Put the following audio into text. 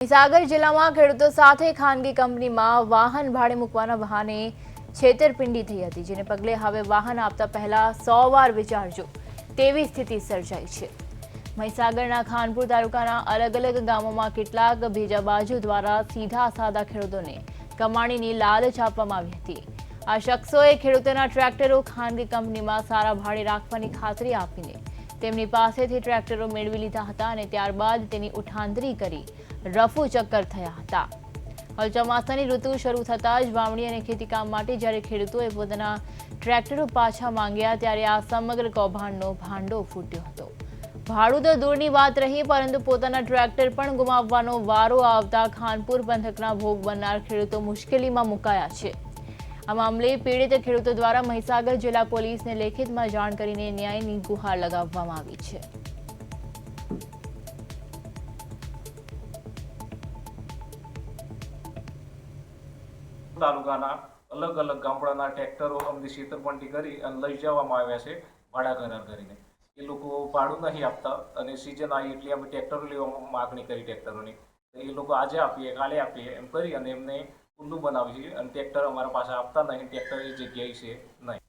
મહીસાગર જિલ્લામાં ખેડૂતો સાથે ખાનગી કંપનીમાં વાહન ભાડે મૂકવાના બહાને છેતરપિંડી થઈ હતી, જેને પગલે હવે વાહન આપતા પહેલા 100 વાર વિચારજો તેવી સ્થિતિ સર્જાઈ છે। મહીસાગરના ખાનપુર તાલુકાના અલગ અલગ ગામોમાં કેટલાક ભેજાબાજો દ્વારા સીધા સાદા ખેડૂતોને કમાણીની લાલચ આપવામાં આવી હતી। આ શખ્સોએ ખેડૂતોના ટ્રેક્ટરો ખાનગી કંપનીમાં સારા ભાડે રાખવાની ખાતરી આપીને તેમની પાસેથી ટ્રેક્ટરો મેળવી લીધા હતા અને ત્યારબાદ તેની ઉઠાંતરી કરી રફુ ચક્કર થયા હતા। હવે ચોમાસાની ઋતુ શરૂ થતાં જ વાવણી અને ખેતીકામ માટે જ્યારે ખેડૂતોએ પોતાના ટ્રેક્ટરો પાછા માંગ્યા ત્યારે આ સમગ્ર કૌભાંડનો ભાંડો ફૂટ્યો હતો। ભાડું તો દૂરની વાત રહી, પરંતુ પોતાના ટ્રેક્ટર પણ ગુમાવવાનો વારો આવતા ખાનપુર પંથકના ભોગ બનનાર ખેડૂતો મુશ્કેલીમાં મુકાયા છે। આ મામલે પીડિત ખેડૂતો દ્વારા મહીસાગર જિલ્લા પોલીસને લેખિતમાં જાણ કરીને ન્યાયની ગુહાર લગાવવામાં આવી છે। તાલુકાના અલગ અલગ ગામડાના ટ્રેક્ટરો અમને છેતરપિંડી કરી અને લઈ જવામાં આવ્યા છે ભાડા કરાર કરીને। એ લોકો ભાડું નહીં આપતા અને સિઝન આવી એટલે અમે ટ્રેક્ટરો લેવા માગણી કરી ટ્રેક્ટરોની, એ લોકો આજે આપીએ કાલે આપીએ એમ કરી અને એમને ઊંધું બનાવી છે અને ટ્રેક્ટર અમારા પાસે આપતા નહીં, ટ્રેક્ટર એ જગ્યાએ છે નહીં।